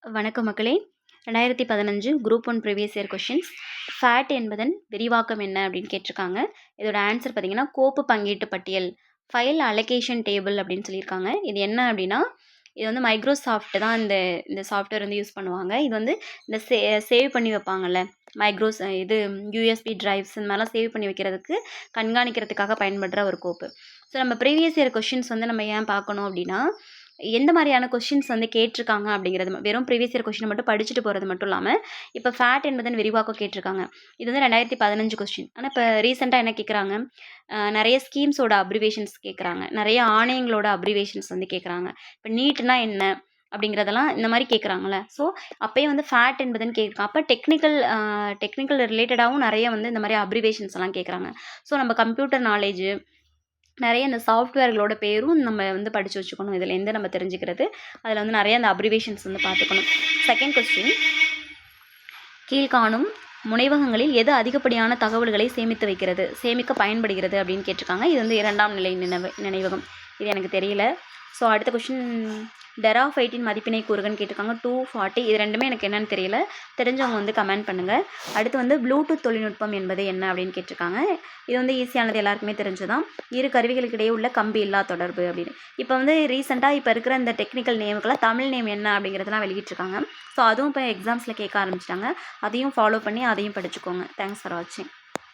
வணக்கம் மக்களே. 2015 group 1 previous year questions. FAT என்பதன் விரிவாக்கம் என்ன அப்படின்னு கேட்டிருக்காங்க. இதோட ஆன்சர் பார்த்தீங்கன்னா, கோப்பு பங்கீட்டு பட்டியல், ஃபைல் அலோகேஷன் டேபிள் அப்படின்னு சொல்லியிருக்காங்க. இது என்ன அப்படின்னா, இது வந்து மைக்ரோசாஃப்ட் தான் இந்த இந்த சாஃப்ட்வேர் வந்து யூஸ் பண்ணுவாங்க. இது வந்து இந்த சேவ் பண்ணி வைப்பாங்கல்ல, இது யூஎஸ்பி டிரைவ்ஸ் இந்த மாதிரிலாம் சேவ் பண்ணி வைக்கிறதுக்கு, கண்காணிக்கிறதுக்காக பயன்படுற ஒரு கோப்பு. ஸோ நம்ம ப்ரீவியஸ் இயர் கொஷின்ஸ் வந்து நம்ம ஏன் பார்க்கணும் அப்படின்னா, எந்த மாதிரியான கொஷின்ஸ் வந்து கேட்டிருக்காங்க அப்படிங்கிறது வெறும் ப்ரீவியஸ் இயர் கொஷினை மட்டும் படிச்சுட்டு போகிறது மட்டும் இல்லாமல், இப்போ ஃபேட் என்பதன் விரிவாக்கம் கேட்டிருக்காங்க. இது வந்து 2015 கொஸ்டின். ஆனால் இப்போ ரீசெண்டாக என்ன கேட்குறாங்க, நிறைய ஸ்கீம்ஸோட அப்ரிவேஷன்ஸ் கேட்குறாங்க, நிறைய ஆணையங்களோட அப்ரிவேஷன்ஸ் வந்து கேட்குறாங்க. இப்போ நீட்னா என்ன அப்படிங்கிறதெல்லாம் இந்த மாதிரி கேட்குறாங்களே. ஸோ அப்போயே வந்து ஃபேட் என்பதுன்னு கேட்குறாங்க. அப்போ டெக்னிக்கல் ரிலேட்டடாகவும் நிறைய வந்து இந்த மாதிரி அப்ரிவேஷன்ஸ் எல்லாம் கேட்குறாங்க. ஸோ நம்ம கம்ப்யூட்டர் நாலேஜு நிறைய இந்த சாஃப்ட்வேர்களோட பேரும் நம்ம வந்து படித்து வச்சுக்கணும். இதுலேருந்து நம்ம தெரிஞ்சுக்கிறது. அதில் வந்து நிறைய அந்த அப்ரிவேஷன்ஸ் வந்து பார்த்துக்கணும். செகண்ட் கொஸ்டின், கீழ்காணும் முனைவகங்களில் எது அதிகப்படியான தகவல்களை சேமிக்க பயன்படுகிறது அப்படின்னு கேட்டிருக்காங்க. இது வந்து 2ஆம் நிலை நினைவகம். இது எனக்கு தெரியல. ஸோ அடுத்த கொஸ்டின், டெராஃபைட்டின் மதிப்பினை கூறுகன்னு கேட்டிருக்காங்க. 240. இது ரெண்டுமே எனக்கு என்னன்னு தெரியல. தெரிஞ்சவங்க வந்து கமெண்ட் பண்ணுங்கள். அடுத்து வந்து ப்ளூடூத் தொழில்நுட்பம் என்பது என்ன அப்படின்னு கேட்டிருக்காங்க. இது வந்து ஈஸியானது, எல்லாருக்குமே தெரிஞ்சுதான். இரு கருவிகளுக்கு இடையே உள்ள கம்பி இல்லா தொடர்பு அப்படின்னு. இப்போ வந்து ரீசெண்டாக இப்போ இருக்கிற இந்த டெக்னிக்கல் நேமுக்கெல்லாம் தமிழ் நேம் என்ன அப்படிங்கிறதுலாம் வெளியிட்டிருக்காங்க. ஸோ அதுவும் இப்போ எக்ஸாம்ஸில் கேட்க ஆரம்பிச்சிட்டாங்க. அதையும் ஃபாலோ பண்ணி அதையும் படிச்சுக்கோங்க. தேங்க்ஸ் ஃபார் வாட்சிங்.